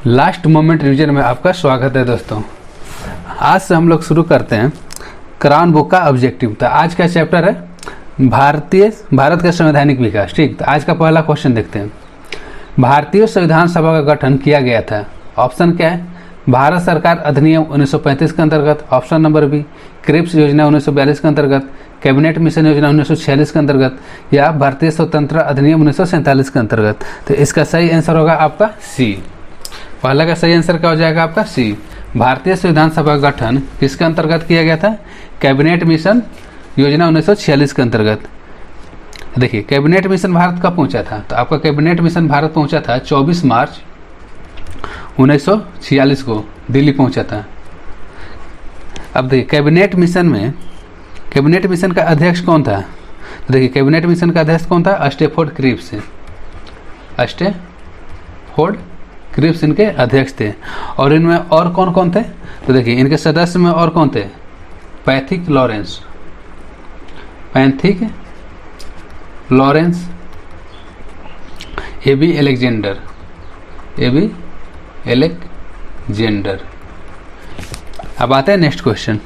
Last moment revision में आपका स्वागत है दोस्तों। आज से हम लोग शुरू करते हैं क्राउन बुक का ऑब्जेक्टिव। तो आज का चैप्टर है भारत का संवैधानिक विकास। ठीक, तो आज का पहला क्वेश्चन देखते हैं। भारतीय संविधान सभा का गठन किया गया था। ऑप्शन क्या है? भारत सरकार अधिनियम 1935 के अंतर्गत, ऑप्शन नंबर बी क्रिप्स योजना 1942 के अंतर्गत, कैबिनेट मिशन योजना 1946 के अंतर्गत, या भारतीय स्वतंत्रता अधिनियम 1947 के अंतर्गत। तो इसका सही आंसर होगा आपका सी। पहला का सही आंसर क्या हो जाएगा आपका सी। भारतीय संविधान सभा का गठन किसके अंतर्गत किया गया था? कैबिनेट मिशन योजना 1946 के अंतर्गत। देखिए, कैबिनेट मिशन भारत कब पहुंचा था? तो आपका कैबिनेट मिशन भारत पहुंचा था 24 मार्च 1946 को दिल्ली पहुंचा था। अब देखिए, कैबिनेट मिशन का अध्यक्ष कौन था? तो देखिए, कैबिनेट मिशन का अध्यक्ष कौन था? Stafford Cripps. स्टैफोर्ड क्रिप्स इनके अध्यक्ष थे। और इनमें और कौन कौन थे? तो देखिए, इनके सदस्य में और कौन थे? Pethick Lawrence, A B Alexander. अब आते हैं नेक्स्ट क्वेश्चन।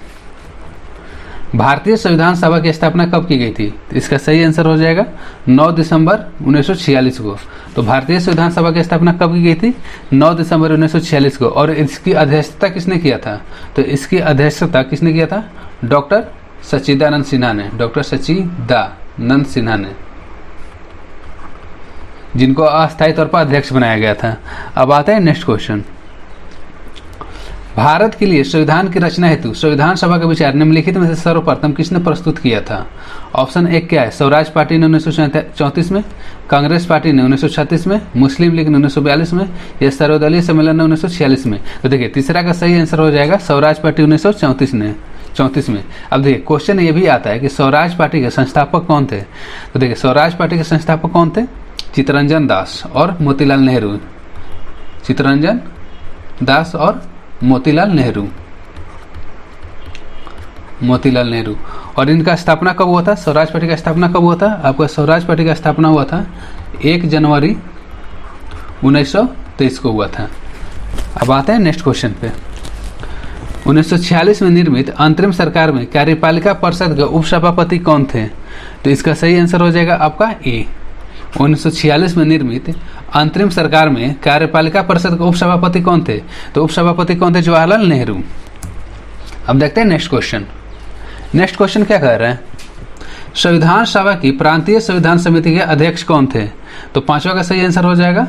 भारतीय संविधान सभा की स्थापना कब की गई थी? तो इसका सही आंसर हो जाएगा 9 दिसंबर 1946 को। तो भारतीय संविधान सभा की स्थापना कब की गई थी? 9 दिसंबर 1946 को। और इसकी अध्यक्षता किसने किया था? तो इसकी अध्यक्षता किसने किया था? डॉक्टर सच्चिदानंद सिन्हा ने, जिनको अस्थायी तौर पर अध्यक्ष बनाया गया था। अब आता है नेक्स्ट क्वेश्चन। भारत के लिए संविधान की रचना हेतु संविधान सभा का विचार निम्नलिखित में से सर्वप्रथम किसने प्रस्तुत किया था? ऑप्शन एक क्या है? स्वराज पार्टी ने 1934 में, कांग्रेस पार्टी ने 1936 में, मुस्लिम लीग ने 1942 में, या सर्वदलीय सम्मेलन ने 1946 में। तो देखिए, तीसरा का सही आंसर हो जाएगा स्वराज पार्टी 1934 में। अब देखिए, क्वेश्चन ये भी आता है कि स्वराज पार्टी के संस्थापक कौन थे? तो देखिए, स्वराज पार्टी के संस्थापक कौन थे? चित्तरंजन दास और मोतीलाल नेहरू। और इनका स्थापना कब हुआ था? स्वराज पार्टी का स्थापना कब हुआ था? आपका स्वराज पार्टी का स्थापना हुआ था 1 जनवरी 1923 को हुआ था। अब आते हैं नेक्स्ट क्वेश्चन पे। 1946 में निर्मित अंतरिम सरकार में कार्यपालिका परिषद के उपसभापति कौन थे? तो इसका सही आंसर हो जाएगा आपका ए। 1946 में निर्मित अंतरिम सरकार में कार्यपालिका परिषद के उपसभापति कौन थे? तो उपसभापति कौन थे? जवाहरलाल नेहरू। अब देखते हैं नेक्स्ट क्वेश्चन क्या कह रहा है? संविधान सभा की प्रांतीय संविधान समिति के अध्यक्ष कौन थे? तो पांचवा का सही आंसर हो जाएगा।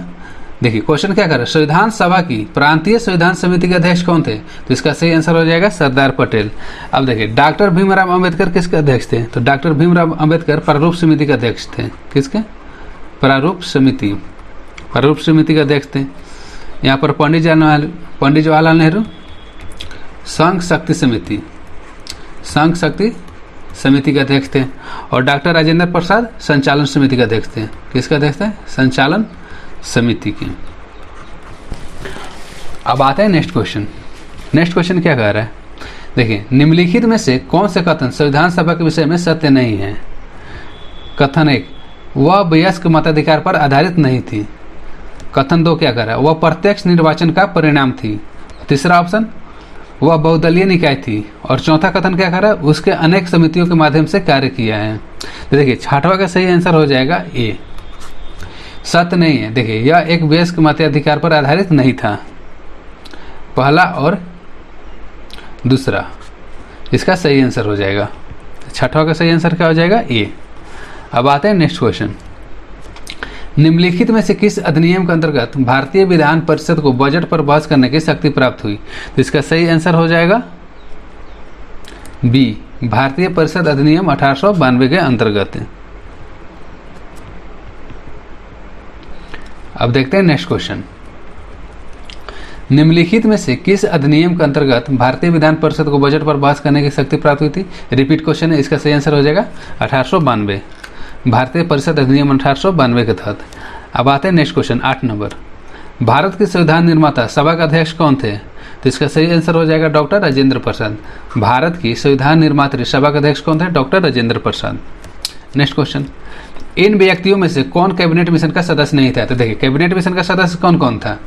देखिए, क्वेश्चन क्या कर रहा है? संविधान सभा की प्रांतीय संविधान समिति के अध्यक्ष कौन थे? तो इसका सही आंसर हो जाएगा सरदार पटेल। अब देखिए, डॉक्टर भीमराव अंबेडकर किसके अध्यक्ष थे? तो डॉक्टर भीमराव अंबेडकर प्रारूप समिति के अध्यक्ष थे। किसके? प्रारूप समिति के अध्यक्ष थे। यहाँ पर पंडित जवाहरलाल नेहरू संघ शक्ति समिति के अध्यक्ष थे। और डॉक्टर राजेंद्र प्रसाद संचालन समिति के अध्यक्ष थे। किसके अध्यक्ष थे? संचालन समिति के। अब आता है नेक्स्ट क्वेश्चन क्या कह रहा है? देखिए, निम्नलिखित में से कौन से कथन संविधान सभा के विषय में सत्य नहीं है? कथन 1, वह वयस्क मताधिकार पर आधारित नहीं थी। कथन 2 क्या कर रहा है? वह प्रत्यक्ष निर्वाचन का परिणाम थी। तीसरा ऑप्शन, वह बहुदलीय निकाय थी। और चौथा कथन क्या कर रहा है? उसके अनेक समितियों के माध्यम से कार्य किया है। तो देखिए, छठवां का सही आंसर हो जाएगा ए, सत्य नहीं है। देखिए, यह एक वयस्क मताधिकार पर आधारित नहीं था, पहला और दूसरा। इसका सही आंसर हो जाएगा, छठवां का सही आंसर क्या हो जाएगा? ए। अब आते हैं नेक्स्ट क्वेश्चन। निम्नलिखित में से किस अधिनियम के अंतर्गत भारतीय विधान परिषद को बजट पर बहस करने की शक्ति प्राप्त हुई? तो इसका सही आंसर हो जाएगा बी, भारतीय परिषद अधिनियम 1892 के अंतर्गत। अब देखते हैं नेक्स्ट क्वेश्चन। निम्नलिखित में से किस अधिनियम के अंतर्गत भारतीय विधान परिषद को बजट पर बहस करने की शक्ति प्राप्त हुई थी? रिपीट क्वेश्चन है, इसका सही आंसर हो जाएगा 1892, भारतीय परिषद अधिनियम 1892 के तहत। अब आते हैं नेक्स्ट क्वेश्चन 8 नंबर। भारत के संविधान निर्माता सभा के अध्यक्ष कौन थे? तो इसका सही आंसर हो जाएगा डॉक्टर राजेंद्र प्रसाद। भारत की संविधान निर्मात्री सभा के अध्यक्ष कौन थे? Doctor Rajendra Prasad. Next question, इन व्यक्तियों में से कौन कैबिनेट मिशन का सदस्य नहीं था? तो देखिए कैबिनेट मिशन का सदस्य कौन कौन था?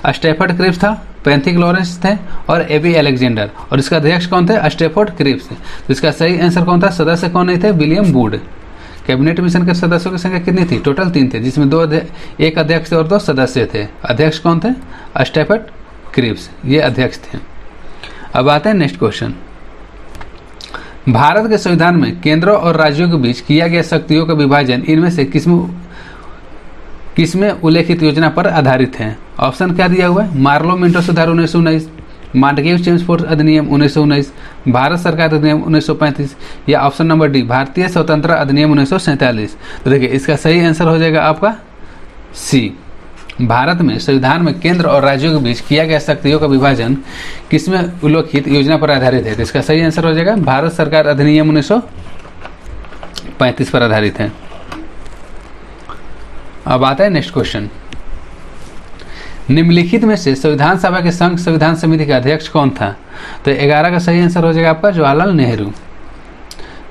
स्टैफर्ड क्रिप्स था, पैंथिक लॉरेंस थे और एबी अलेक्जेंडर। और इसका अध्यक्ष कौन थे? Stafford Cripps. तो इसका सही आंसर कौन था? सदस्य कौन नहीं थे? William would. कैबिनेट मिशन के सदस्यों की संख्या कितनी थी? टोटल 3 थे, जिसमें एक अध्यक्ष थे और 2 सदस्य थे। अध्यक्ष कौन थे? स्टैफर्ड क्रिप्स, ये अध्यक्ष थे। अब आते हैं नेक्स्ट क्वेश्चन। भारत के संविधान में केंद्र और राज्यों के बीच किया गया शक्तियों का विभाजन इनमें से किसमें उल्लेखित योजना पर आधारित है? ऑप्शन क्या दिया हुआ है? मार्लो मिंटो सुधार 1919, मांडगेव चेम्स फोर्स अधिनियम 1919, भारत सरकार अधिनियम 1935 या ऑप्शन नंबर डी भारतीय स्वतंत्रता अधिनियम 1947। तो देखिए इसका सही आंसर हो जाएगा आपका सी। भारत में संविधान में केंद्र और राज्यों के बीच किया गया शक्तियों का विभाजन किसमें उल्लेखित योजना पर आधारित है? तो इसका सही आंसर हो जाएगा भारत सरकार अधिनियम 1935 पर आधारित है। अब आता है नेक्स्ट क्वेश्चन। निम्नलिखित में से संविधान सभा के संघ संविधान समिति का अध्यक्ष कौन था? तो 11 का सही आंसर हो जाएगा आपका जवाहरलाल नेहरू।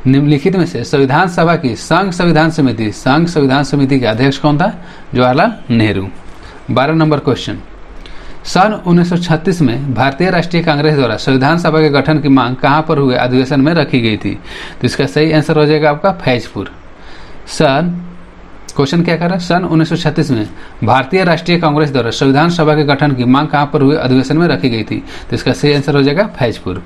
निम्नलिखित में से संविधान सभा की संघ संविधान समिति का अध्यक्ष कौन था? जवाहरलाल नेहरू। 12 number question. सन 1936 में भारतीय राष्ट्रीय कांग्रेस द्वारा संविधान सभा के गठन की मांग कहां पर हुए अधिवेशन में रखी गई थी? तो इसका सही आंसर हो जाएगा आपका फैजपुर। क्वेश्चन क्या कर रहा है? सन 1936 में भारतीय राष्ट्रीय कांग्रेस द्वारा संविधान सभा के गठन की मांग कहां पर हुए अधिवेशन में रखी गई थी? तो इसका सही आंसर हो जाएगा Faizpur.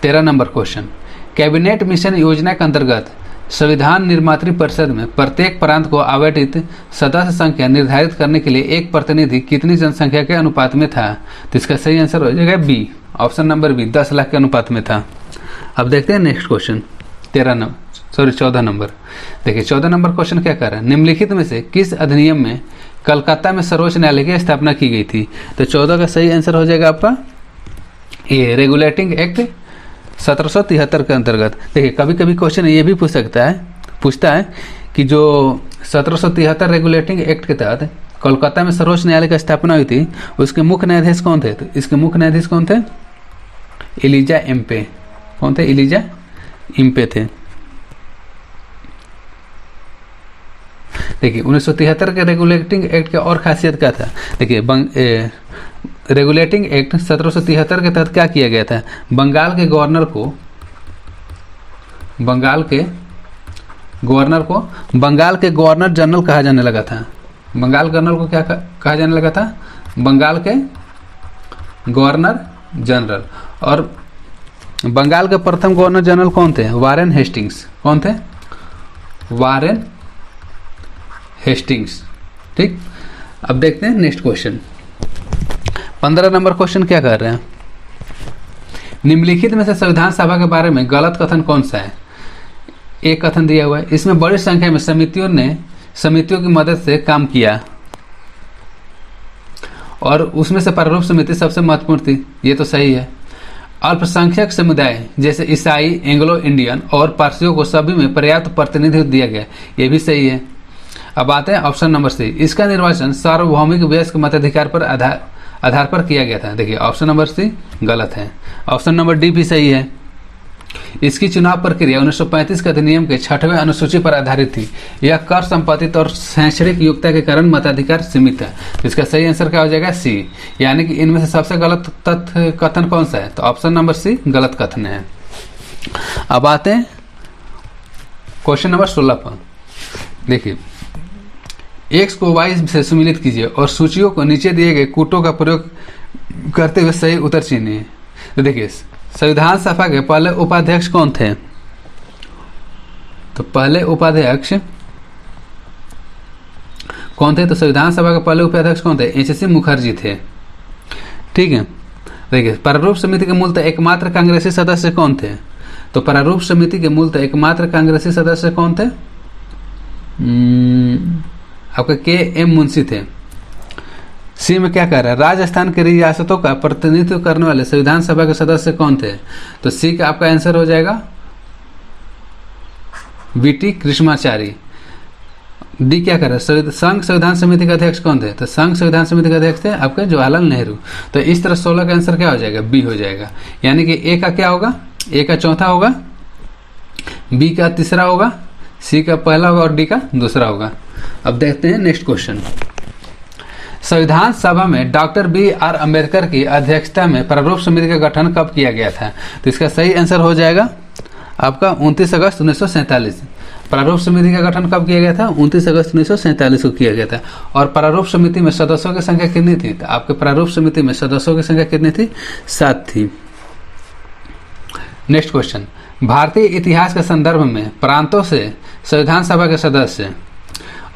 13 number question. Cabinet mission योजना के अंतर्गत संविधान निर्मात्री परिषद में प्रत्येक प्रांत को आवंटित सदस्य संख्या निर्धारित करने के लिए एक प्रतिनिधि कितनी जनसंख्या के अनुपात में था? तो इसका सही आंसर हो जाएगा B, option number B, 10 lakh के अनुपात में था। अब देखते हैं नेक्स्ट क्वेश्चन 14 नंबर। देखिए 14 नंबर क्वेश्चन क्या कर रहा है? निम्नलिखित में से किस अधिनियम में कलकत्ता में सर्वोच्च न्यायालय की स्थापना की गई थी? तो 14 का सही आंसर हो जाएगा आपका ये रेगुलेटिंग एक्ट 1773 के अंतर्गत। देखिए कभी कभी क्वेश्चन ये भी पूछता है कि जो 1773 रेगुलेटिंग एक्ट के तहत कोलकाता में सर्वोच्च न्यायालय की स्थापना हुई थी, उसके मुख्य न्यायाधीश कौन थे? तो इसके मुख्य न्यायाधीश कौन थे? एलिजा एम्पे। कौन थे? एलिजा एम्पे थे। देखिए 1973 के रेगुलेटिंग एक्ट की और खासियत क्या था? देखिए रेगुलेटिंग एक्ट 1773 के तहत क्या किया गया था? बंगाल के गवर्नर को बंगाल के गवर्नर जनरल कहा जाने लगा था। बंगाल गवर्नर को क्या कहा जाने लगा था? बंगाल के गवर्नर जनरल। और बंगाल के प्रथम गवर्नर जनरल कौन थे? Warren Hastings. कौन थे? Warren Hastings. ठीक, अब देखते हैं नेक्स्ट क्वेश्चन 15 नंबर क्वेश्चन क्या कर रहे हैं? निम्नलिखित में से संविधान सभा के बारे में गलत कथन कौन सा है? एक कथन दिया हुआ है, इसमें बड़ी संख्या में समितियों की मदद से काम किया और उसमें से प्रारूप समिति सबसे महत्वपूर्ण थी। ये तो सही है। अल्पसंख्यक समुदाय जैसे ईसाई, एंग्लो इंडियन और पारसियों को सभी में पर्याप्त प्रतिनिधित्व दिया गया, ये भी सही है। अब आते हैं ऑप्शन नंबर सी। इसका निर्वाचन सार्वभौमिक वयस्क मताधिकार पर आधार पर किया गया था। देखिए ऑप्शन नंबर सी गलत है। ऑप्शन नंबर डी भी सही है। इसकी चुनाव प्रक्रिया 1935 के अधिनियम के 6वें अनुसूची पर आधारित थी। यह कर संपत्ति और शैक्षणिक योग्यता के कारण मताधिकार सीमित है। इसका सही आंसर क्या हो जाएगा? सी। यानी कि इनमें से सबसे गलत तथ्य कथन कौन सा है? तो ऑप्शन नंबर सी गलत कथन है। अब आते हैं क्वेश्चन नंबर 16 पर। देखिए x को y से सम्मिलित कीजिए और सूचियों को नीचे दिए गए कूटों का प्रयोग करते हुए सही उत्तर चुनिए। तो देखिए संविधान सभा के पहले उपाध्यक्ष कौन थे? तो पहले उपाध्यक्ष कौन थे? तो संविधान सभा के पहले उपाध्यक्ष कौन थे? एच.सी. मुखर्जी थे। ठीक है। देखिए प्रारूप समिति के मूलतः एकमात्र कांग्रेसी सदस्य कौन थे? तो प्रारूप समिति के मूलतः एकमात्र कांग्रेसी सदस्य कौन थे? आपका के.एम. मुंशी थे। सी में क्या कह रहा है? राजस्थान के रियासतों का प्रतिनिधित्व करने वाले संविधान सभा के सदस्य कौन थे? तो सी का आपका आंसर हो जाएगा वी.टी. कृष्णाचारी। डी क्या कर रहा है? संघ संविधान समिति के अध्यक्ष कौन थे? तो संघ संविधान समिति के अध्यक्ष थे आपके जवाहरलाल नेहरू। तो इस तरह 16 का आंसर क्या हो जाएगा? बी हो जाएगा। यानी कि ए का क्या होगा? ए का चौथा होगा, बी का तीसरा होगा, सी का पहला होगा और डी का दूसरा होगा। अब देखते हैं नेक्स्ट क्वेश्चन। संविधान सभा में डॉक्टर B.R. अम्बेडकर की अध्यक्षता में प्रारूप समिति का गठन कब किया गया था? तो इसका सही आंसर हो जाएगा आपका 29 अगस्त 1947। प्रारूप समिति का गठन कब किया गया था? 29 अगस्त 1947 को किया गया था। और प्रारूप समिति में सदस्यों की संख्या कितनी थी? तो आपके प्रारूप समिति में सदस्यों की संख्या कितनी थी? 7 थी। Next question. भारतीय इतिहास के संदर्भ में प्रांतों से संविधान सभा के सदस्य,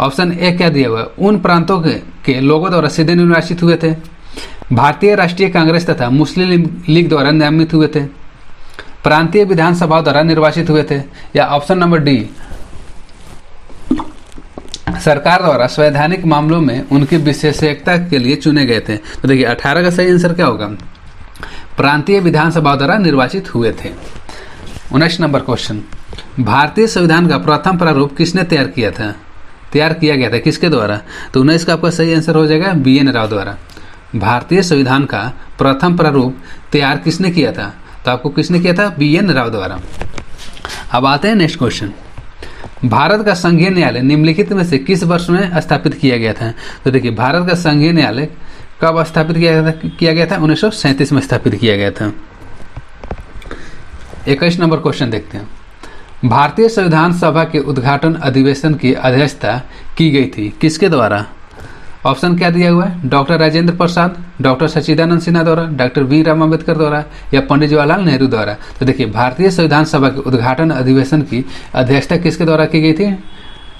ऑप्शन ए क्या दिया हुआ है? उन प्रांतों के लोगों द्वारा सीधे निर्वाचित हुए थे, भारतीय राष्ट्रीय कांग्रेस तथा मुस्लिम लीग द्वारा नामित हुए थे, प्रांतीय विधानसभा द्वारा निर्वाचित हुए थे, या ऑप्शन नंबर डी सरकार द्वारा संवैधानिक मामलों में उनकी विशेषज्ञता के लिए चुने गए थे। तो देखिए 18 का सही आंसर क्या होगा? प्रांतीय विधानसभा द्वारा निर्वाचित हुए थे। 19 नंबर क्वेश्चन। भारतीय संविधान का प्रथम प्रारूप किसने तैयार किया गया था किसके द्वारा? तो 19 का आपका सही आंसर हो जाएगा B.N. राव द्वारा। भारतीय संविधान का प्रथम प्रारूप तैयार किसने किया था? तो आपको किसने किया था? B.N. राव द्वारा। अब आते हैं नेक्स्ट क्वेश्चन। भारत का संघीय न्यायालय निम्नलिखित में से किस वर्ष में स्थापित किया गया था? तो देखिए भारत का संघीय न्यायालय कब स्थापित किया गया था? 1937 में स्थापित किया गया था। 21 नंबर क्वेश्चन देखते हैं। भारतीय संविधान सभा के उद्घाटन अधिवेशन की अध्यक्षता की गई थी किसके द्वारा? ऑप्शन क्या दिया हुआ है? डॉक्टर राजेंद्र प्रसाद, डॉक्टर सच्चिदानंद सिन्हा द्वारा, डॉक्टर B.R. अम्बेडकर द्वारा, या पंडित जवाहरलाल नेहरू द्वारा। तो देखिए भारतीय संविधान सभा के उद्घाटन अधिवेशन की अध्यक्षता किसके द्वारा की गई थी?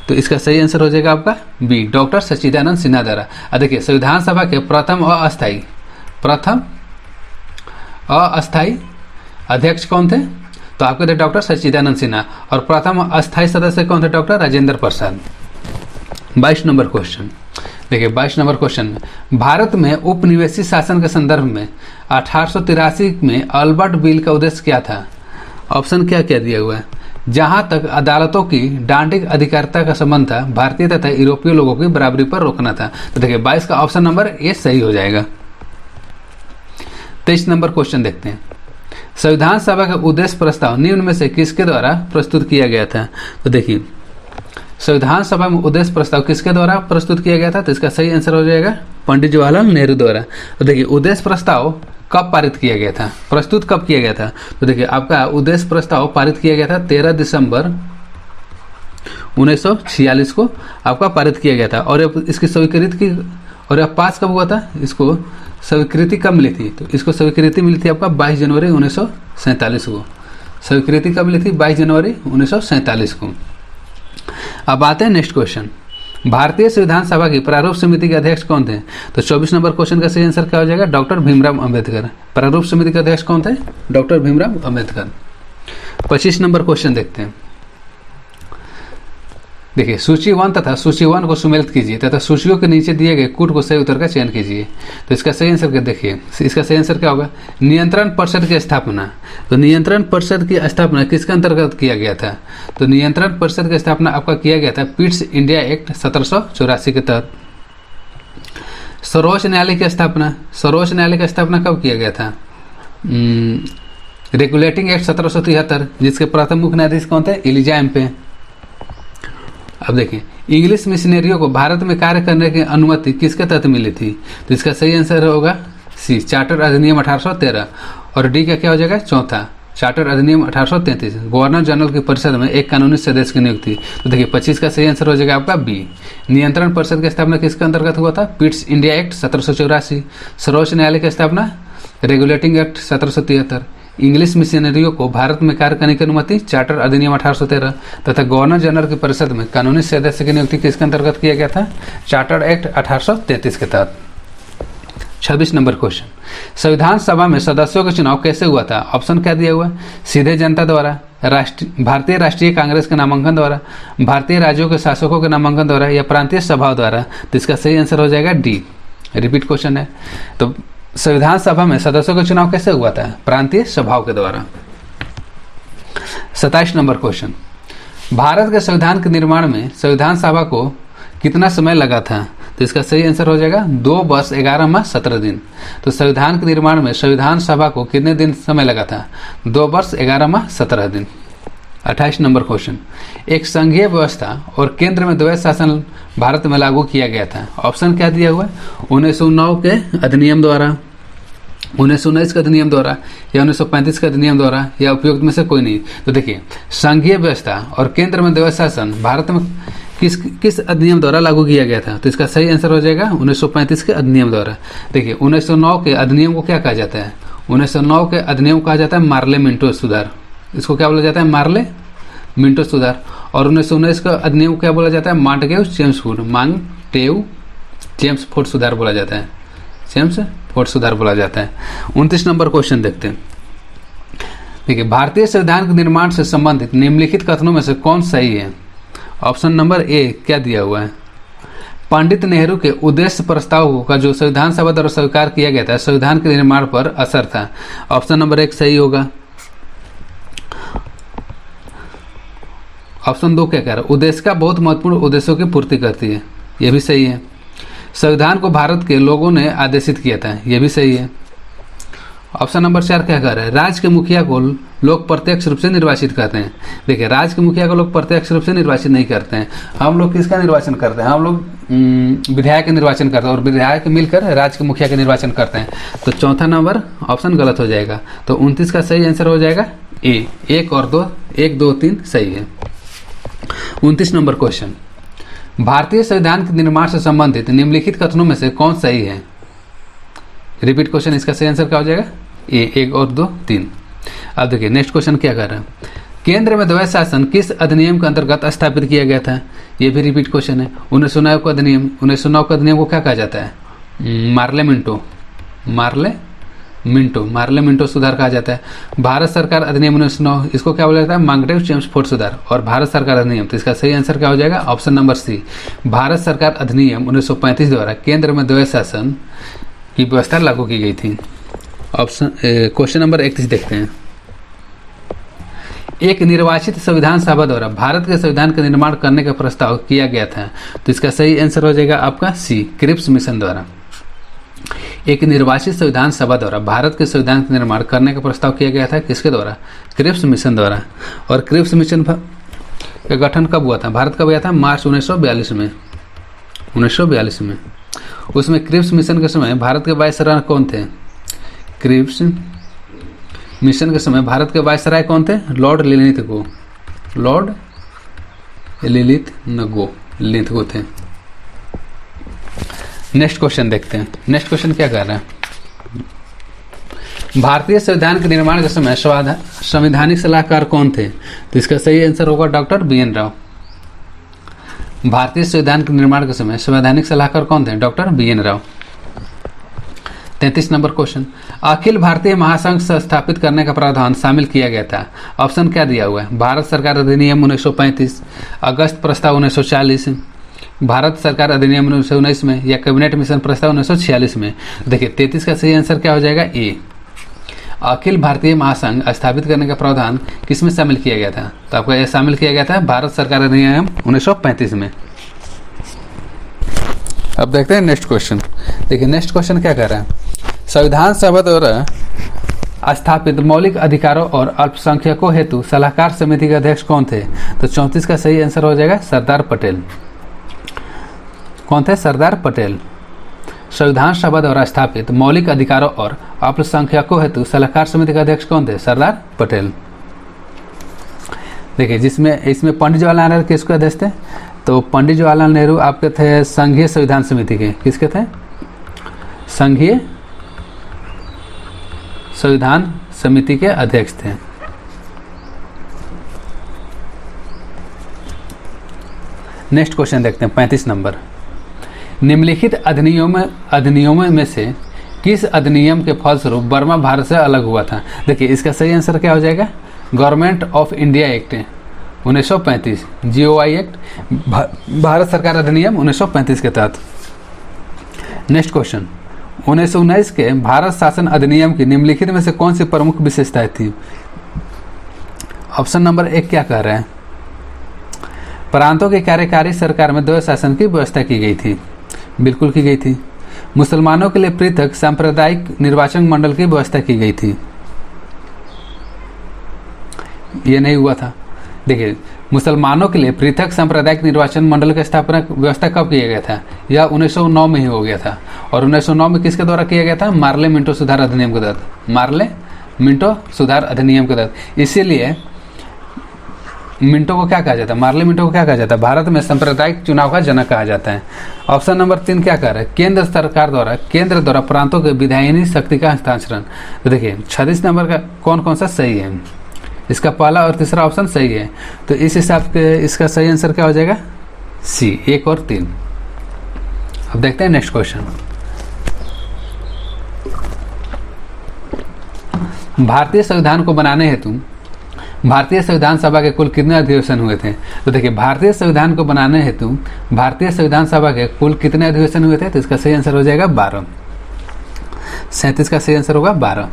तो इसका सही आंसर हो जाएगा आपका बी, डॉक्टर सच्चिदानंद सिन्हा द्वारा। देखिए संविधान सभा के प्रथम अस्थायी अध्यक्ष कौन थे? तो आपके थे डॉक्टर सच्चिदानंद सिन्हा। और प्रथम अस्थायी सदस्य कौन थे? Doctor Rajendra Prasad. 22 number question देखिए 22 नंबर क्वेश्चन में भारत में उपनिवेशी शासन के संदर्भ में 1883 में अल्बर्ट बिल का उद्देश्य क्या था? ऑप्शन क्या क्या दिया हुआ है? जहां तक अदालतों की डांडिक अधिकारिता का संबंध था, भारतीय तथा यूरोपीय लोगों की बराबरी पर रोकना था। तो देखिए 22 का ऑप्शन नंबर ए सही हो जाएगा। 23 नंबर क्वेश्चन देखते हैं। संविधान सभा का उद्देश्य प्रस्ताव निम्न में से किसके द्वारा प्रस्तुत किया गया था? तो देखिए संविधान सभा में उद्देश्य प्रस्ताव किसके द्वारा प्रस्तुत किया गया था? तो इसका सही आंसर हो जाएगा पंडित जवाहरलाल नेहरू द्वारा। तो देखिए उद्देश्य प्रस्ताव कब पारित किया गया था, प्रस्तुत कब किया गया था? तो देखिए आपका उद्देश्य प्रस्ताव पारित किया गया था 13 दिसंबर 1946 को आपका पारित किया गया था। और इसकी स्वीकृति की और यह पास कब हुआ था? इसको स्वीकृति कब मिली थी? तो इसको स्वीकृति मिली थी आपका 22 जनवरी 1947 को। स्वीकृति कब मिली थी? 22 जनवरी 1947 को। अब आते हैं नेक्स्ट क्वेश्चन। भारतीय संविधान सभा की प्रारूप समिति के अध्यक्ष कौन थे? तो 24 नंबर क्वेश्चन का सही आंसर क्या हो जाएगा? डॉक्टर भीमराव अंबेडकर। प्रारूप समिति के अध्यक्ष कौन थे? Doctor Bhimrao Ambedkar. 25 number question देखते हैं। देखिए सूची 1 तथा सूची 1 को सुमेलित कीजिए तथा सूचियों के नीचे दिए गए कूट को सही उत्तर का चयन कीजिए। तो इसका सही आंसर क्या देखिए, इसका सही आंसर क्या होगा? नियंत्रण परिषद की स्थापना। तो नियंत्रण परिषद की स्थापना किसके अंतर्गत किया गया था? तो नियंत्रण परिषद की स्थापना आपका किया गया था पिट्स इंडिया एक्ट 1784 के तहत। सर्वोच्च न्यायालय की स्थापना कब किया गया था? रेगुलेटिंग एक्ट 1773, जिसके प्रथम मुख्य न्यायाधीश कौन थे? एलिजा एम्पे। अब देखिए इंग्लिश मिशनरियों को भारत में कार्य करने की अनुमति किसके तहत मिली थी? तो इसका सही आंसर होगा सी, चार्टर अधिनियम 1813। और डी का क्या हो जाएगा? चौथा, चार्टर अधिनियम 1833, गवर्नर जनरल की परिषद में एक कानूनी सदस्य की नियुक्ति। तो देखिए 25 का सही आंसर हो जाएगा आपका बी। नियंत्रण परिषद की स्थापना किसके अंतर्गत हुआ था? Pitt's India act 1784। सर्वोच्च न्यायालय की स्थापना रेगुलेटिंग एक्ट 1773। इंग्लिश मिशनरियों को भारत में कार्य करने की अनुमति चार्टर अधिनियम 1813 तथा गवर्नर जनरल की परिषद में कानूनी सदस्य की नियुक्ति किसके अंतर्गत किया गया था? चार्टर एक्ट 1833 के तहत। 26 नंबर क्वेश्चन। संविधान सभा में सदस्यों का चुनाव कैसे हुआ था? ऑप्शन क्या दिया हुआ? सीधे जनता द्वारा, भारतीय राष्ट्रीय कांग्रेस के नामांकन द्वारा, भारतीय राज्यों के शासकों के नामांकन द्वारा, या प्रांतीय सभा द्वारा। तो इसका सही आंसर हो जाएगा डी। रिपीट क्वेश्चन है। तो संविधान सभा में सदस्यों का चुनाव कैसे हुआ था? प्रांतीय सभाओं के द्वारा। 27 नंबर क्वेश्चन। भारत के संविधान के निर्माण में संविधान सभा को कितना समय लगा था? तो इसका सही आंसर हो जाएगा 2 वर्ष 11 माह 17 दिन। तो संविधान के निर्माण में संविधान सभा को कितने दिन समय लगा था? 2 वर्ष 11 माह 17 दिन। 28 नंबर क्वेश्चन, एक संघीय व्यवस्था और केंद्र में द्वैत शासन भारत में लागू किया गया था। ऑप्शन क्या दिया हुआ है? 1909 के अधिनियम द्वारा, 1919 के अधिनियम द्वारा, या 1935 के अधिनियम द्वारा, या उपयुक्त में से कोई नहीं। तो देखिए, संघीय व्यवस्था और केंद्र में द्वैत शासन भारत में किस अधिनियम द्वारा लागू किया गया था? तो इसका सही आंसर हो जाएगा 1935 के अधिनियम द्वारा। देखिए, 1909 के अधिनियम को क्या कहा जाता है? 1909 के अधिनियम को कहा जाता है मार्ले मिंटो सुधार। इसको क्या बोला जाता है? मार्ले मिंटो सुधार। और 1919 का अधिनियम को क्या बोला जाता है? मांटेगेउ चेम्सफोर्ड सुधार बोला जाता है। चेम्सफोर्ड सुधार बोला जाता है। 29 नंबर क्वेश्चन देखते हैं। देखिए, भारतीय संविधान के निर्माण से संबंधित निम्नलिखित कथनों में से कौन सही है? ऑप्शन नंबर ए क्या दिया हुआ है? पंडित नेहरू के उद्देश्य प्रस्ताव का जो संविधान सभा द्वारा स्वीकार किया गया था, संविधान के निर्माण पर असर था। ऑप्शन नंबर 1 सही होगा। ऑप्शन 2 क्या कह रहा है? उद्देश्य का बहुत महत्वपूर्ण उद्देश्यों की पूर्ति करती है, यह भी सही है। संविधान को भारत के लोगों ने आदेशित किया था, यह भी सही है। ऑप्शन नंबर 4 क्या कह रहा है? राज्य के मुखिया को लोग प्रत्यक्ष रूप से निर्वाचित करते हैं। देखिए, राज्य के मुखिया को लोग प्रत्यक्ष रूप से निर्वाचित नहीं करते हैं। हम लोग किसका निर्वाचन करते हैं? हम लोग विधायक का निर्वाचन करते हैं, और विधायक मिलकर राज्य के मुखिया का निर्वाचन करते हैं। तो चौथा नंबर ऑप्शन गलत हो जाएगा। तो 29 का सही आंसर हो जाएगा ए। 1 और 2, 1, 2, 3 सही है। 29 नंबर क्वेश्चन, भारतीय संविधान के निर्माण से संबंधित निम्नलिखित कथनों में से कौन सही है? रिपीट क्वेश्चन, इसका सही आंसर क्या हो जाएगा? ए। 1 और 2, 3। अब देखिए, नेक्स्ट क्वेश्चन क्या कर रहा है? केंद्र में द्वैत शासन किस अधिनियम के अंतर्गत स्थापित किया गया था? ये भी रिपीट क्वेश्चन है। 1909 का अधिनियम। 1909 का अधिनियम को क्या कहा जाता है? मार्ले मिंटो सुधार कहा जाता है। भारत सरकार अधिनियम 1909, इसको क्या बोला जाता है? मांगटेव चेम्सफोर्ड सुधार। और भारत सरकार अधिनियम, तो इसका सही आंसर क्या हो जाएगा? ऑप्शन नंबर सी, भारत सरकार अधिनियम 1935 द्वारा केंद्र में द्वैत शासन की व्यवस्था लागू की गई थी। ऑप्शन क्वेश्चन नंबर 31 देखते हैं। एक निर्वाचित संविधान सभा द्वारा भारत के संविधान का निर्माण करने का प्रस्ताव किया गया था। तो इसका सही आंसर हो जाएगा आपका सी, क्रिप्स मिशन द्वारा। एक निर्वाचित संविधान सभा द्वारा भारत के संविधान का निर्माण करने का प्रस्ताव किया गया था। किसके द्वारा? क्रिप्स मिशन द्वारा। और क्रिप्स मिशन का गठन कब हुआ था? भारत कब हुआ था? मार्च 1942 में। 1942 में। उसमें क्रिप्स मिशन के समय भारत के वायसराय कौन थे? क्रिप्स मिशन के समय भारत के वायसराय कौन थे? लॉर्ड लिलिथ थे। नेक्स्ट क्वेश्चन देखते हैं। नेक्स्ट क्वेश्चन क्या कर रहा है? भारतीय संविधान के निर्माण के समय संवैधानिक सलाहकार कौन थे? तो इसका सही आंसर होगा डॉक्टर BN राव। भारतीय संविधान के निर्माण के समय संवैधानिक सलाहकार कौन थे? Doctor BN Rao. 33 number question, अखिल भारतीय महासंघ स्थापित करने का प्रावधान शामिल किया गया था। ऑप्शन क्या दिया हुआ है? भारत सरकार अधिनियम 1935, अगस्त प्रस्ताव 1940, भारत सरकार अधिनियम 1919 में, या कैबिनेट मिशन प्रस्ताव 1946 में। देखिए, 33 का सही आंसर क्या हो जाएगा? ए, अखिल भारतीय महासंघ स्थापित करने का प्रावधान किस में शामिल किया गया था? तो आपका यह शामिल किया गया था भारत सरकार अधिनियम 1935 में। अब देखते हैं नेक्स्ट क्वेश्चन। देखिए, नेक्स्ट क्वेश्चन क्या कर रहा है? संविधान सभा द्वारा स्थापित मौलिक अधिकारों और अल्पसंख्यकों हेतु सलाहकार समिति के अध्यक्ष कौन थे? तो 34 का सही आंसर हो जाएगा सरदार पटेल। कौन थे? सरदार पटेल। संविधान सभा द्वारा स्थापित मौलिक अधिकारों और अल्पसंख्यकों हेतु सलाहकार समिति के अध्यक्ष कौन थे? सरदार पटेल। देखिए, इसमें पंडित जवाहरलाल नेहरू किसके अध्यक्ष थे? तो पंडित जवाहरलाल नेहरू आपके थे संघीय संविधान समिति के। किसके थे? संघीय संविधान समिति के अध्यक्ष थे। नेक्स्ट क्वेश्चन देखते हैं, 35 नंबर। निम्नलिखित अधिनियमों में से किस अधिनियम के फलस्वरूप बर्मा भारत से अलग हुआ था? देखिए, इसका सही आंसर क्या हो जाएगा? Government of India act 1935, GOI act, Bharat सरकार अधिनियम 1935 के तहत। नेक्स्ट क्वेश्चन, 1919 के भारत शासन अधिनियम की निम्नलिखित में से कौन सी प्रमुख विशेषताएं थी? ऑप्शन नंबर 1 क्या कह रहे हैं? प्रांतों की कार्यकारी सरकार में द्वैत शासन की व्यवस्था की गई थी। बिल्कुल की गई थी। मुसलमानों के लिए पृथक सांप्रदायिक निर्वाचन मंडल की व्यवस्था की गई थी। ये नहीं हुआ था। देखिए, मुसलमानों के लिए पृथक सांप्रदायिक निर्वाचन मंडल की स्थापना व्यवस्था कब किया गया था? यह 1909 में ही हो गया था। और 1909 में किसके द्वारा किया गया था? मार्ले मिंटो सुधार अधिनियम के तहत। मार्ले मिंटो सुधार अधिनियम के तहत। इसीलिए मिंटो को क्या कहा जाता है? मार्ले मिंटो को क्या कहा जाता है? भारत में सांप्रदायिक चुनाव का जनक कहा जाता है। ऑप्शन नंबर 3 क्या कह रहा है? केंद्र सरकार द्वारा केंद्र द्वारा प्रांतों के विधायिनी शक्ति का हस्तांतरण। तो देखिए 36 नंबर का कौन कौन सा सही है? इसका पहला और तीसरा ऑप्शन सही है। तो इस हिसाब के इसका सही आंसर क्या हो जाएगा? सी, 1 और 3। अब देखते हैं नेक्स्ट क्वेश्चन। भारतीय संविधान को बनाने हेतु भारतीय संविधान सभा के कुल कितने अधिवेशन हुए थे? तो देखिए, भारतीय संविधान को बनाने हेतु भारतीय संविधान सभा के कुल कितने अधिवेशन हुए थे? तो इसका सही आंसर हो जाएगा 12। 37 का सही आंसर होगा 12।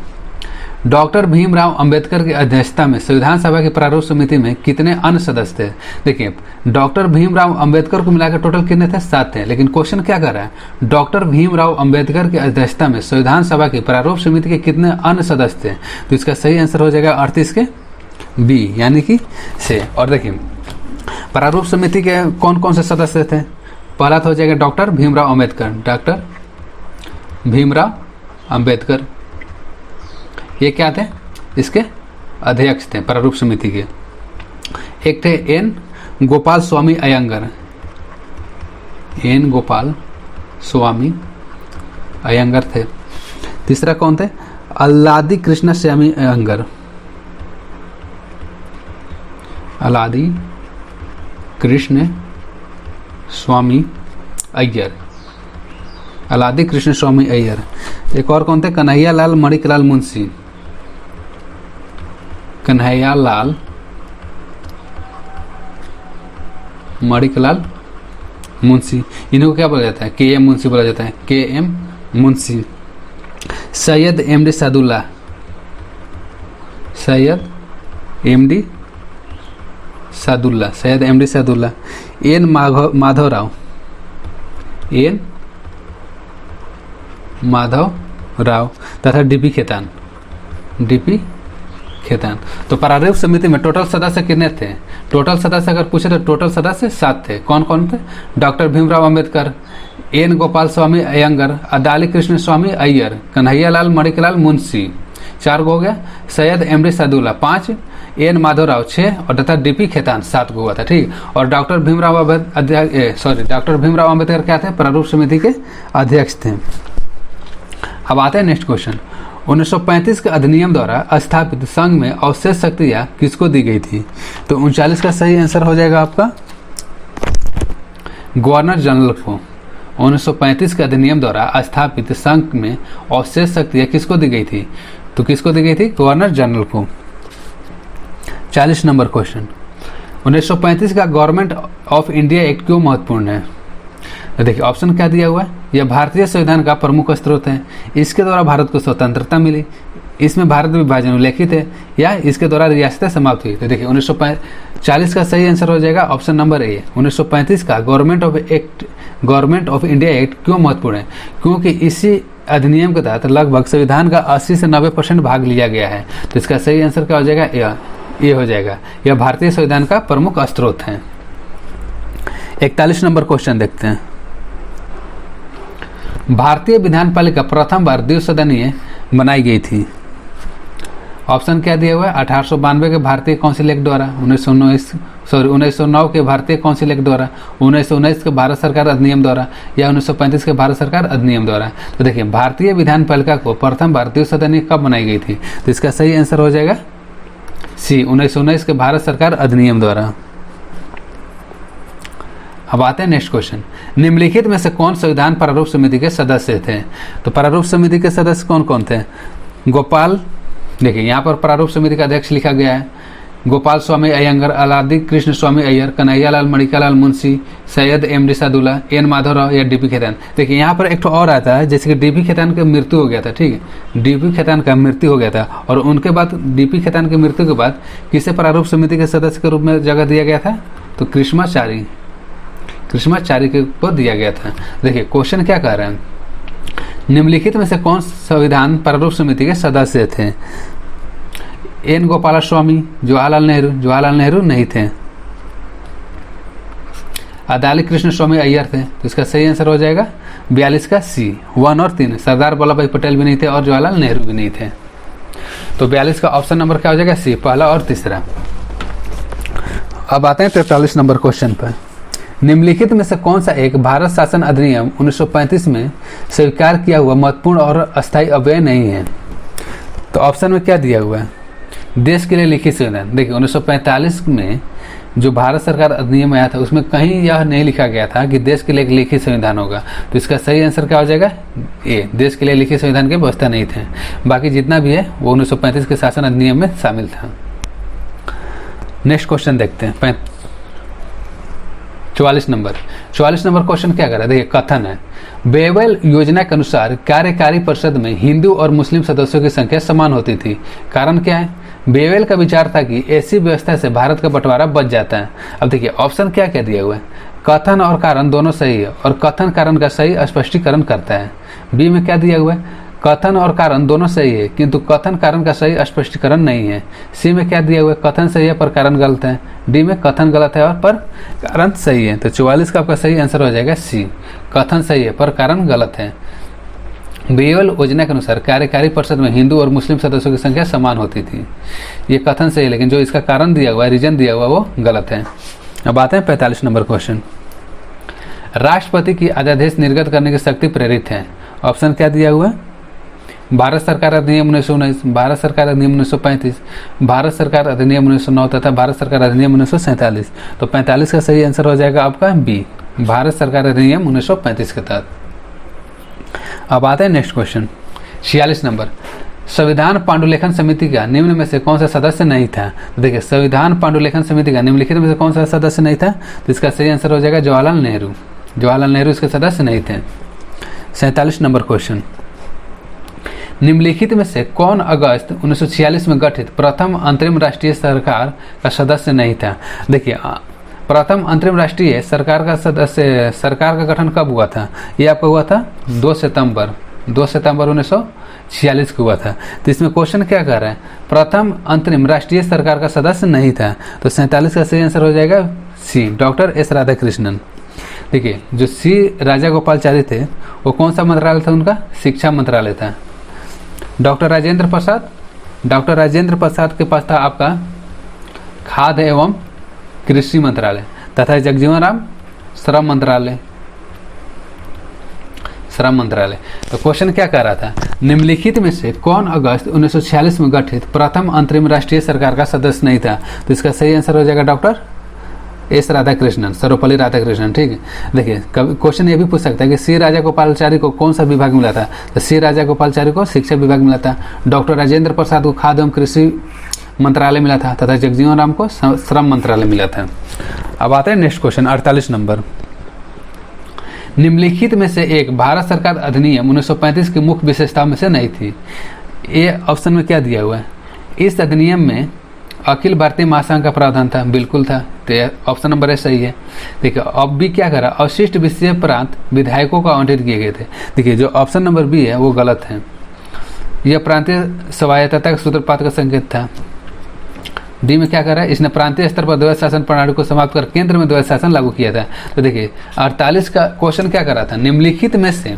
डॉक्टर भीमराव अंबेडकर की अध्यक्षता में संविधान सभा की प्रारूप समिति में कितने अन्य सदस्य थे? देखिए, डॉक्टर भीमराव अंबेडकर को मिलाकर टोटल कितने थे? 7 थे। लेकिन क्वेश्चन क्या कर रहा है? डॉक्टर भीमराव अंबेडकर की अध्यक्षता में संविधान सभा की प्रारूप समिति के कितने अन्य सदस्य थे? तो इसका सही आंसर हो जाएगा 38 के बी, यानी कि से। और देखिए, प्रारूप समिति के कौन कौन से सदस्य थे? पहला तो हो जाएगा डॉक्टर भीमराव अंबेडकर। डॉक्टर भीमराव अंबेडकर ये क्या थे? इसके अध्यक्ष थे प्रारूप समिति के। एक थे एन गोपाल स्वामी अयंगर। एन गोपाल स्वामी अयंगर थे। तीसरा कौन थे? अल्लादी कृष्ण स्वामी अयंगर। अल्लादी कृष्ण स्वामी अय्यर। अल्लादी कृष्ण स्वामी अय्यर। एक और कौन थे? कन्हैया लाल मणिकलाल मुंशी। कन्हैया लाल मणिकलाल मुंशी। इन्हें को क्या बोला जाता है? के एम मुंशी बोला जाता है। K M Munshi. Syed M D Saadulla. Syed M D Saadulla. Syed M D Saadulla. N Madhavrao. N Madhav Rao तथा डीपी खेतान। डीपी खेतान। तो प्रारूप समिति में टोटल सदस्य कितने थे? टोटल सदस्य अगर पूछे तो टोटल सदस्य 7 थे। कौन कौन थे? डॉक्टर भीमराव अंबेडकर, एन गोपाल स्वामी अयंगर, अदाली कृष्ण स्वामी अय्यर, कन्हैया लाल मणिकलाल मुंशी 4 को हो गया, Syed M D Saadulla 5, N Madhavrao 6 और तथा डीपी खेतान 7 को हुआ था। ठीक। और डॉक्टर भीमराव अंबेडकर क्या थे? प्रारूप समिति के अध्यक्ष थे। अब आते हैं नेक्स्ट क्वेश्चन। 1935 के अधिनियम द्वारा स्थापित संघ में अवशेष शक्तियां किसको दी गई थी? तो 39 का सही आंसर हो जाएगा आपका गवर्नर जनरल को। 1935 के अधिनियम द्वारा स्थापित संघ में अवशेष शक्तियां किसको दी गई थी? तो किसको दी गई थी? गवर्नर जनरल को। 40 नंबर क्वेश्चन। 1935 का गवर्नमेंट ऑफ इंडिया एक्ट क्यों महत्वपूर्ण है? तो देखिए ऑप्शन क्या दिया हुआ है? यह भारतीय संविधान का प्रमुख स्रोत है। इसके द्वारा भारत को स्वतंत्रता मिली। इसमें भारत विभाजन उल्लेखित है, या इसके द्वारा रियासतें समाप्त हुई। तो देखिए 1940 का सही आंसर हो जाएगा ऑप्शन नंबर ए। 1935 का गवर्नमेंट ऑफ इंडिया एक्ट क्यों महत्वपूर्ण है? क्योंकि इसी अधिनियम के तहत लगभग संविधान का 80 से 90% भाग लिया गया है। तो इसका सही आंसर क्या हो जाएगा? ये हो जाएगा। यह भारतीय संविधान का प्रमुख स्रोत है। 41 नंबर क्वेश्चन देखते हैं। भारतीय विधान पालिका प्रथम बार द्विसदनीय बनाई गई थी। ऑप्शन क्या दिया हुआ है? 1892 के भारतीय काउंसिल एक्ट द्वारा, 1909 के भारतीय काउंसिल एक्ट द्वारा, 1919 के भारत सरकार अधिनियम द्वारा, या 1935 के भारत सरकार अधिनियम द्वारा। तो देखिए भारतीय विधान पालिका को प्रथम बार द्विसदनीय कब बनाई गई थी? तो इसका सही आंसर हो जाएगा सी, 1919 के भारत सरकार अधिनियम द्वारा। अब आते हैं नेक्स्ट क्वेश्चन। निम्नलिखित में से कौन संविधान प्रारूप समिति के सदस्य थे? तो प्रारूप समिति के सदस्य कौन कौन थे? गोपाल, देखिए यहाँ पर प्रारूप समिति का अध्यक्ष लिखा गया है। Gopal Swami Ayyangar, Alladi Krishna Swami Iyer, Kanhaiya Lal Maniklal Munshi, Syed M D Saadulla, N Madhavrao या डीपी खेतान। देखिए यहाँ पर एक तो और आता है, जैसे कि डीपी खेतान की मृत्यु हो गया था। ठीक है, डीपी खेतान का मृत्यु हो गया था और उनके बाद डीपी खेतान की मृत्यु के बाद किसे प्रारूप समिति के सदस्य के रूप में जगह दिया गया था? तो कृष्णाचारी को दिया गया था। देखिए क्वेश्चन क्या कह रहे हैं? निम्नलिखित में से कौन संविधान प्रारूप समिति के सदस्य थे? एन गोपालस्वामी, जवाहरलाल नेहरू नहीं थे। अदाली कृष्ण स्वामी अय्यर थे। तो इसका सही आंसर हो जाएगा 42 का सी, 1 और 3। सरदार वल्लभ भाई पटेल भी नहीं थे और जवाहरलाल नेहरू भी नहीं थे। तो 42 का ऑप्शन नंबर क्या हो जाएगा? सी, पहला और तीसरा। अब आते हैं 43 नंबर क्वेश्चन पर। निम्नलिखित में से कौन सा एक भारत शासन अधिनियम 1935 में स्वीकार किया हुआ महत्वपूर्ण और अस्थायी अव्यय नहीं है? तो ऑप्शन में क्या दिया हुआ है? देश के लिए लिखित संविधान। देखिए 1945 में जो भारत सरकार अधिनियम आया था उसमें कहीं यह नहीं लिखा गया था कि देश के लिए एक लिखित संविधान होगा। तो इसका सही आंसर क्या हो जाएगा? ए, देश के लिए लिखित संविधान की व्यवस्था नहीं थे। बाकी जितना भी है वो 1935 के शासन अधिनियम में शामिल था। नेक्स्ट क्वेश्चन देखते हैं 44 नंबर क्वेश्चन क्या कर रहा है? देखिए कथन है, बेवेल योजना के अनुसार कार्यकारी परिषद में हिंदू और मुस्लिम सदस्यों की संख्या समान होती थी। कारण क्या है? बेवेल का विचार था कि ऐसी व्यवस्था से भारत का बंटवारा बच जाता है। अब देखिए ऑप्शन क्या क्या दिया हुआ है? कथन और कारण दोनों सही है और कथन कारण का सही स्पष्टीकरण करता है। बी में क्या दिया हुआ है? कथन और कारण दोनों सही है किंतु कथन कारण का सही स्पष्टीकरण नहीं है। सी में क्या दिया हुआ है? कथन सही है पर कारण गलत है। डी में कथन गलत है और पर कारण सही है। तो 44 का आपका सही आंसर हो जाएगा सी, कथन सही है पर कारण गलत है। बेवेल योजना के अनुसार कार्यकारी परिषद में हिंदू और मुस्लिम सदस्यों की संख्या समान होती थी, ये कथन सही है, लेकिन जो इसका कारण दिया हुआ है, रीजन दिया हुआ वो गलत है। अब आते हैं 45 नंबर क्वेश्चन। राष्ट्रपति की अध्यादेश निर्गत करने की शक्ति प्रेरित है। ऑप्शन क्या दिया हुआ है? भारत सरकार अधिनियम 1919, भारत सरकार अधिनियम 1935, भारत सरकार अधिनियम 1909 तथा भारत सरकार अधिनियम 1947। तो 45 का सही आंसर हो जाएगा आपका बी, भारत सरकार अधिनियम 1935 के तहत। अब आते हैं नेक्स्ट क्वेश्चन 46 नंबर। संविधान पांडुलेखन समिति का निम्न में से कौन सा सदस्य नहीं था? तो देखिए संविधान पांडुलेखन समिति का निम्नलिखित में से कौन सा सदस्य नहीं था? तो इसका सही आंसर हो जाएगा जवाहरलाल नेहरू। जवाहरलाल नेहरू इसके सदस्य नहीं थे। 47 नंबर क्वेश्चन। निम्नलिखित में से कौन अगस्त 1946 में गठित प्रथम अंतरिम राष्ट्रीय सरकार का सदस्य नहीं था? देखिए प्रथम अंतरिम राष्ट्रीय सरकार का गठन कब हुआ था? ये आपका हुआ था 2 सितंबर 1946 को हुआ था। तो इसमें क्वेश्चन क्या कर रहा है? प्रथम अंतरिम राष्ट्रीय सरकार का सदस्य नहीं था। तो 47 का सही आंसर हो जाएगा सी, डॉक्टर एस राधाकृष्णन। देखिए जो सी राजागोपालाचारी थे वो कौन सा मंत्रालय था उनका? शिक्षा मंत्रालय था। डॉक्टर राजेंद्र प्रसाद के पास था आपका खाद्य एवं कृषि मंत्रालय तथा जगजीवन राम श्रम मंत्रालय। तो क्वेश्चन क्या कह रहा था? निम्नलिखित में से कौन अगस्त 1946 में गठित प्रथम अंतरिम राष्ट्रीय सरकार का सदस्य नहीं था? तो इसका सही आंसर हो जाएगा डॉक्टर एस राधाकृष्णन, सर्वपल्ली राधाकृष्णन। ठीक है, देखिए क्वेश्चन ये भी पूछ सकता है कि सी राजागोपालाचारी को कौन सा विभाग मिला था? तो सी राजागोपालाचारी को शिक्षा विभाग मिला था। डॉक्टर राजेंद्र प्रसाद को खाद्य एवं कृषि मंत्रालय मिला था तथा जगजीवन राम को श्रम मंत्रालय मिला था। अब आते हैं नेक्स्ट क्वेश्चन 48 नंबर। निम्नलिखित में से एक भारत सरकार अधिनियम 1935 की मुख्य विशेषताओं में से नहीं थी। ये ऑप्शन में क्या दिया हुआ है? इस अधिनियम में अखिल भारतीय महासंघ का प्रावधान था, बिल्कुल था। तो ऑप्शन नंबर ए सही है। देखिए अब भी क्या करा? अवशिष्ट विषय प्रांत विधायकों को आवंटित किए गए थे। देखिए जो ऑप्शन नंबर बी है वो गलत है। यह प्रांतीय स्वायत्तता के सूत्रपात का संकेत था। डी में क्या कर रहा है? इसने प्रांतीय स्तर पर द्वैध शासन प्रणाली को समाप्त कर केंद्र में द्वैध शासन लागू किया था। तो देखिए 48 का क्वेश्चन क्या कर रहा था? निम्नलिखित में से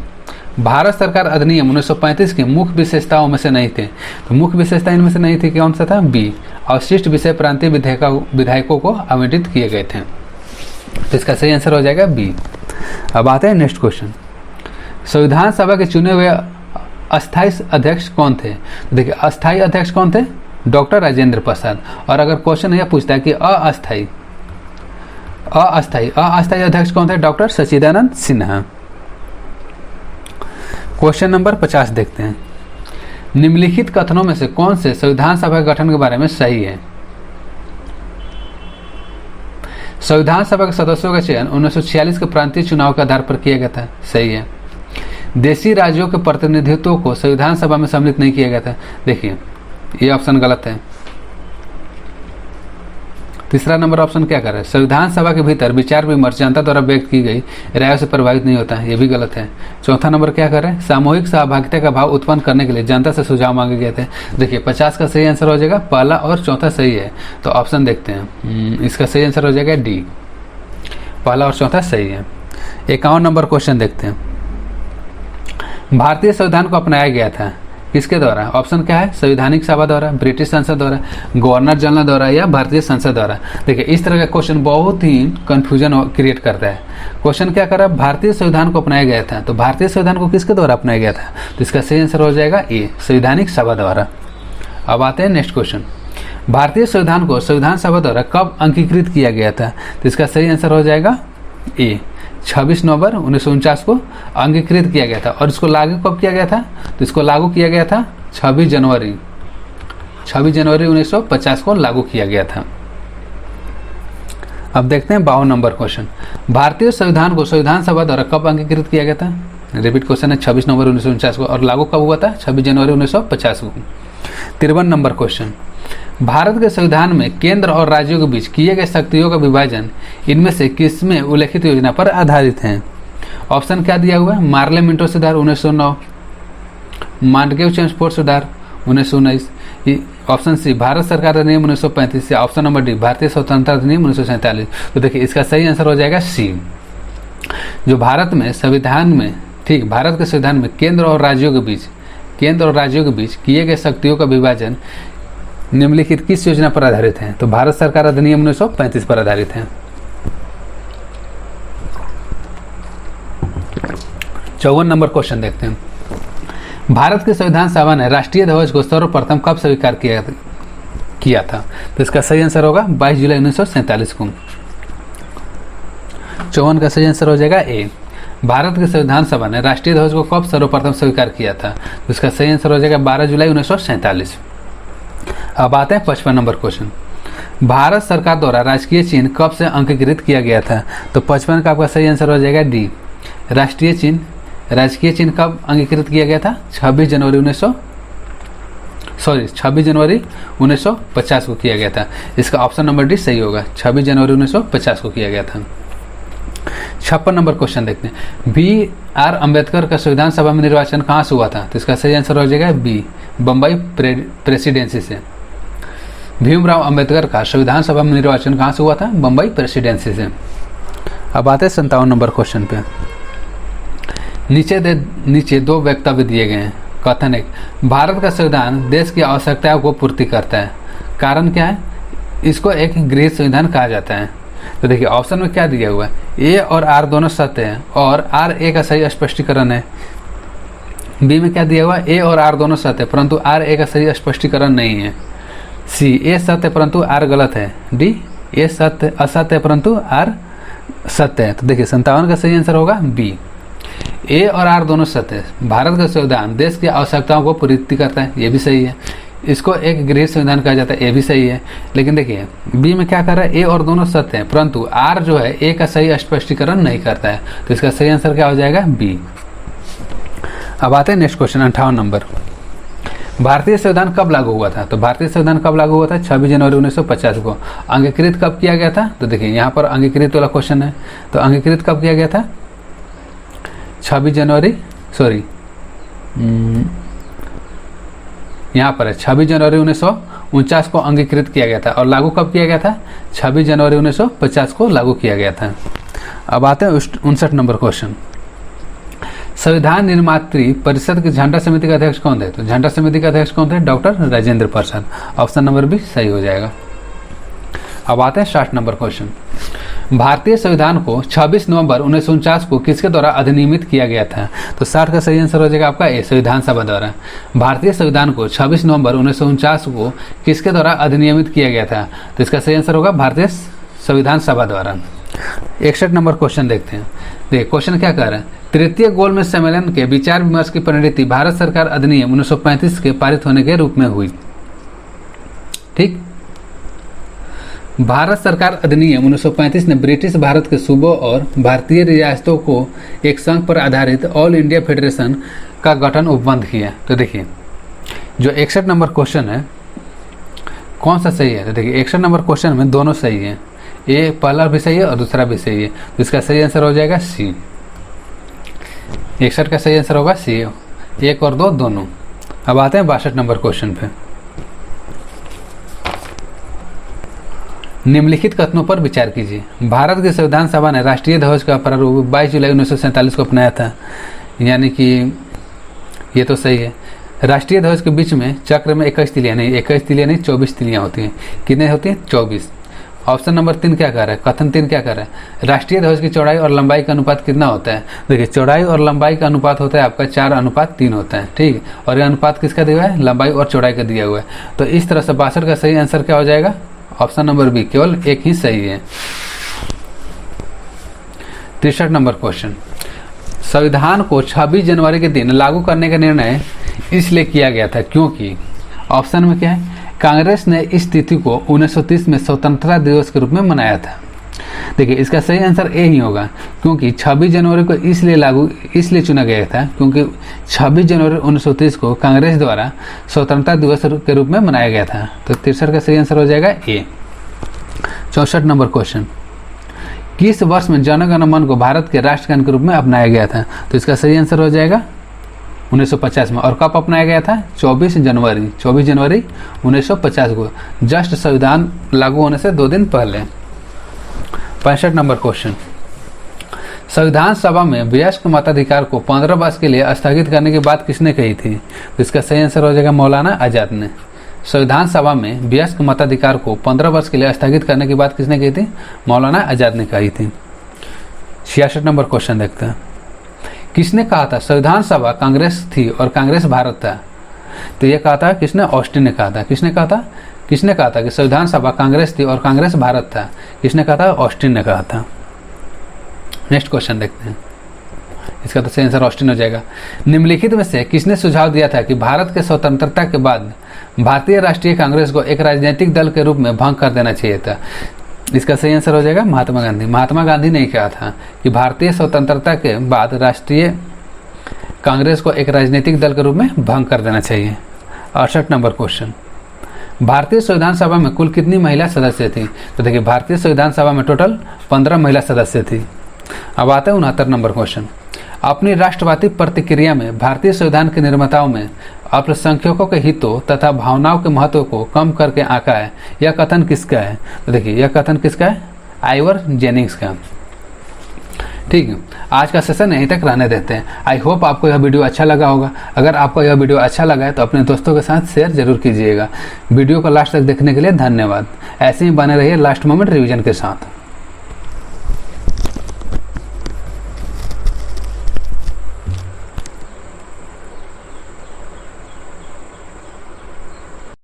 भारत सरकार अधिनियम 1935 की मुख्य विशेषताओं में से नहीं थे। तो मुख्य विशेषता इनमें से नहीं थी, कौन सा था? बी, अवशिष्ट विषय प्रांतीय विधायकों को आवंटित किए गए थे। तो इसका सही आंसर हो जाएगा बी। अब आते हैं नेक्स्ट क्वेश्चन। संविधान सभा के चुने हुए अस्थायी अध्यक्ष कौन थे? तो देखिए अस्थायी अध्यक्ष कौन थे? डॉक्टर राजेंद्र प्रसाद। और अगर क्वेश्चन यह पूछता है कि अस्थायी अध्यक्ष कौन थे? डॉक्टर सच्चिदानंद सिन्हा। क्वेश्चन नंबर 50 देखते हैं। निम्नलिखित कथनों में से कौन से संविधान सभा के गठन के बारे में सही है? संविधान सभा के सदस्यों का चयन 1946 के प्रांतीय चुनाव के आधार पर किया गया था, सही है। देशी राज्यों के प्रतिनिधित्व को संविधान सभा में सम्मिलित नहीं किया गया था। देखिए ये ऑप्शन गलत है। तीसरा नंबर ऑप्शन क्या कर रहा है, संविधान सभा के भीतर विचार विमर्श जनता द्वारा व्यक्त की गई राय से प्रभावित नहीं होता है, ये भी गलत है। चौथा नंबर क्या कर रहे हैं, सामूहिक सहभागिता का भाव उत्पन्न करने के लिए जनता से सुझाव मांगे गए थे। देखिए 50 का सही आंसर हो जाएगा, पहला और चौथा सही है, तो ऑप्शन देखते हैं। इसका सही आंसर हो जाएगा डी, पहला और चौथा सही है। 51 नंबर क्वेश्चन देखते हैं, भारतीय संविधान को अपनाया गया था किसके द्वारा? ऑप्शन क्या है, संवैधानिक सभा द्वारा, ब्रिटिश संसद द्वारा, गवर्नर जनरल द्वारा या भारतीय संसद द्वारा। देखिए इस तरह का क्वेश्चन बहुत ही कंफ्यूजन क्रिएट करता है। क्वेश्चन क्या कर रहा है, भारतीय संविधान को अपनाया गया था, तो भारतीय संविधान को किसके द्वारा अपनाया गया था? तो इसका सही आंसर हो जाएगा ए, संवैधानिक सभा द्वारा। अब आते हैं नेक्स्ट क्वेश्चन, भारतीय संविधान को संविधान सभा द्वारा कब अंगीकृत किया गया था? तो इसका सही आंसर हो जाएगा ए, 26 नवंबर 1949 को अंगीकृत किया गया था। और इसको लागू कब किया गया था? तो इसको लागू किया गया था 26 जनवरी 1950 को लागू किया गया था। अब देखते हैं 52 नंबर क्वेश्चन, भारतीय संविधान को संविधान सभा द्वारा कब अंगीकृत किया गया था? रिपीट क्वेश्चन है, 26 नवंबर 1949 को, और लागू कब हुआ था? 26 जनवरी 1950 को। 53 नंबर क्वेश्चन, भारत के संविधान में केंद्र और राज्यों के बीच किए गए शक्तियों का विभाजन इनमें से किसमें उल्लेखित योजना पर आधारित है? ऑप्शन क्या दिया हुआ है, मार्ले मिंटो सुधार 1909, मांडगेव चेम्सफोर्ड सुधार 1919, ऑप्शन सी भारत सरकार अधिनियम 1935, या ऑप्शन नंबर डी भारतीय स्वतंत्रता अधिनियम 1947। तो देखिए इसका सही आंसर हो जाएगा सी, जो भारत में संविधान में, ठीक, भारत के संविधान में केंद्र और राज्यों के बीच किए गए शक्तियों का विभाजन निम्नलिखित किस योजना पर आधारित है? तो भारत सरकार अधिनियम 1935 पर आधारित है। 54 नंबर क्वेश्चन देखते हैं, भारत के संविधान सभा ने राष्ट्रीय ध्वज को सर्वप्रथम कब स्वीकार किया था? तो इसका सही आंसर होगा 22 जुलाई 1947 को। 54 का सही आंसर हो जाएगा ए, भारत के संविधान सभा ने राष्ट्रीय ध्वज को कब सर्वप्रथम स्वीकार किया था? तो इसका सही आंसर हो जाएगा 12 जुलाई 1947। अब आते हैं 55 नंबर क्वेश्चन, भारत सरकार द्वारा राजकीय चिन्ह कब से अंगीकृत किया गया था? तो 55 का आपका सही आंसर हो जाएगा डी, राजकीय चिन्ह कब अंगीकृत किया गया था? 26 जनवरी 1950 को किया गया था। इसका ऑप्शन नंबर डी सही होगा, 26 जनवरी 1950 को किया गया था। 56 नंबर क्वेश्चन देखते हैं, B.R. अम्बेडकर का संविधान सभा में निर्वाचन कहाँ से हुआ था? तो इसका सही आंसर हो जाएगा बी, बम्बई प्रेसिडेंसी से। भीमराव अम्बेडकर का संविधान सभा में निर्वाचन कहाँ से हुआ था? बम्बई प्रेसिडेंसी से। अब आते हैं 57 नंबर क्वेश्चन पे, नीचे दो वक्तव्य दिए गए हैं। कथन एक, भारत का संविधान देश की आवश्यकताओं को पूर्ति करता है, कारण क्या है? इसको एक गृह संविधान कहा जाता है। तो देखिए ऑप्शन में क्या दिया हुआ है, ए और आर दोनों सत्य हैं और आर ए का सही स्पष्टीकरण है। बी में क्या दिया हुआ है, ए और आर दोनों सत्य है परंतु आर ए का सही स्पष्टीकरण नहीं है। सी, ए सत्य है परंतु आर गलत है। डी, ए सत्य असत्य है परंतु आर सत्य है। तो देखिए 57 का सही आंसर होगा बी, ए और आर दोनों सत्य है। भारत का संविधान देश की आवश्यकताओं को पूर्ति करता है, ये भी सही है। इसको एक गृह संविधान कहा जाता है, ये भी सही है। लेकिन देखिए बी में क्या कर रहा है, ए और दोनों सत्य है परंतु आर जो है ए का सही स्पष्टीकरण नहीं करता है। तो इसका सही आंसर क्या हो जाएगा? बी। अब आते हैं नेक्स्ट क्वेश्चन 58 नंबर, भारतीय संविधान कब लागू हुआ था? तो भारतीय संविधान कब लागू हुआ था? 26 जनवरी 1950 को। अंगीकृत कब किया गया था? तो देखिए यहाँ पर अंगीकृत वाला क्वेश्चन है, तो अंगीकृत कब किया गया था? 26 जनवरी यहाँ पर है 26 जनवरी 1949 को अंगीकृत किया गया था। और लागू कब किया गया था? 26 जनवरी 1950 को लागू किया गया था। अब आते हैं 59 नंबर क्वेश्चन, संविधान निर्मात्री परिषद की झंडा समिति का अध्यक्ष कौन थे? तो झंडा समिति का अध्यक्ष कौन थे? Doctor Rajendra Prasad. Option number B सही हो जाएगा। अब आते हैं 60 नंबर क्वेश्चन, भारतीय संविधान को 26 नवंबर 1949 को किसके द्वारा अधिनियमित किया गया था? तो 60 का सही आंसर हो जाएगा आपका ए, संविधान सभा द्वारा। भारतीय संविधान को 26 नवंबर 1949 को किसके द्वारा अधिनियमित किया गया था? तो इसका सही आंसर होगा भारतीय संविधान सभा द्वारा। 61 नंबर क्वेश्चन देखते हैं। देखिए क्वेश्चन क्या कह रहा है, तृतीय गोलमेज सम्मेलन के विचार विमर्श की परिणति भारत सरकार अधिनियम 1935 के पारित होने के रूप में हुई। ठीक, भारत सरकार अधिनियम 1935 ने ब्रिटिश भारत के सूबों और भारतीय रियासतों को एक संघ पर आधारित ऑल इंडिया फेडरेशन का गठन उपबंध किया। तो देखिए जो 61 नंबर क्वेश्चन है, कौन सा सही है? तो देखिए 61 नंबर क्वेश्चन में दोनों सही है, ये पहला भी सही है और दूसरा भी सही है, तो इसका सही आंसर हो जाएगा सी। 61 का सही आंसर होगा सी, 1 और 2 दोनों। अब आते हैं 62 नंबर क्वेश्चन पे। निम्नलिखित कथनों पर विचार कीजिए। भारत की संविधान सभा ने राष्ट्रीय ध्वज का प्रारूप 22 जुलाई 1947 को अपनाया था, यानी कि ये तो सही है। राष्ट्रीय ध्वज के बीच में चक्र में 21 तिलियां नहीं, 24 तिलियां होती हैं। कितने होती हैं? 24। ऑप्शन नंबर 3 क्या कह रहा है? कथन 3 क्या कह रहा है? राष्ट्रीय ध्वज की चौड़ाई और लंबाई का अनुपात कितना होता है? देखिए चौड़ाई और लंबाई का अनुपात होता है आपका 4:3 होता है, ठीक है। और ये अनुपात किसका दिया हुआ है? लंबाई और चौड़ाई का दिया हुआ है। तो इस तरह से 62 का सही आंसर क्या हो जाएगा? ऑप्शन नंबर बी, केवल एक ही सही है। 63 नंबर क्वेश्चन। संविधान को 26 जनवरी के दिन लागू करने का निर्णय इसलिए किया गया था क्योंकि, ऑप्शन में क्या है? कांग्रेस ने इस तिथि को 1930 में स्वतंत्रता दिवस के रूप में मनाया था। देखिए इसका सही आंसर ए ही होगा, क्योंकि 26 जनवरी को इसलिए चुना गया था क्योंकि 26 जनवरी 1930 को कांग्रेस द्वारा स्वतंत्रता दिवस के रूप में मनाया गया था। तो 63 का सही आंसर हो जाएगा ए। 64 नंबर क्वेश्चन। किस वर्ष में जन गण मन को भारत के राष्ट्रगान के रूप में अपनाया गया था? तो इसका सही आंसर हो जाएगा 1950 में। और कब अपनाया गया था? 24 जनवरी 1950 को, जस्ट संविधान लागू होने से 2 दिन पहले। 65 नंबर क्वेश्चन। संविधान सभा में वयस्क मताधिकार को 15 वर्ष के लिए स्थगित करने की बात किसने कही थी? तो इसका सही आंसर हो जाएगा मौलाना आज़ाद ने। संविधान सभा में वयस्क मताधिकार को 15 वर्ष के लिए स्थगित करने की बात किसने कही थी? मौलाना आज़ाद ने कही थी। 66 नंबर क्वेश्चन देखते हैं। किसने कहा था संविधान सभा कांग्रेस थी और कांग्रेस भारत था? तो ये कहा था किसने? ऑस्टिन ने कहा था। किसने कहा था कि संविधान सभा कांग्रेस थी और कांग्रेस भारत था? किसने कहा था? ऑस्टिन ने कहा था। नेक्स्ट क्वेश्चन देखते हैं, इसका तो सही आंसर ऑस्टिन हो जाएगा। निम्नलिखित में से किसने सुझाव दिया था कि भारत के स्वतंत्रता के बाद भारतीय राष्ट्रीय कांग्रेस को एक राजनीतिक दल के रूप में भंग कर देना चाहिए था? इसका सही आंसर हो जाएगा महात्मा गांधी। महात्मा गांधी ने कहा था कि भारतीय स्वतंत्रता के बाद राष्ट्रीय कांग्रेस को एक राजनीतिक दल के रूप में भंग कर देना चाहिए। 68 नंबर क्वेश्चन। भारतीय संविधान सभा में कुल कितनी महिला सदस्य थी? तो देखिए भारतीय संविधान सभा में टोटल 15 महिला सदस्य थी। अब आते हैं 69 नंबर क्वेश्चन। अपनी राष्ट्रवादी प्रतिक्रिया में भारतीय संविधान के निर्माताओं में अल्पसंख्यकों के हितों तथा भावनाओं के महत्व को कम करके आंका है, यह कथन किसका है? तो देखिए यह कथन किसका है? आइवर जेनिंग्स का। ठीक है, आज का सेशन यहीं तक रहने देते हैं। आई होप आपको यह वीडियो अच्छा लगा होगा। अगर आपको यह वीडियो अच्छा लगा है तो अपने दोस्तों के साथ शेयर जरूर कीजिएगा। वीडियो को लास्ट तक देखने के लिए धन्यवाद। ऐसे ही बने रहिए लास्ट मोमेंट रिवीजन के साथ।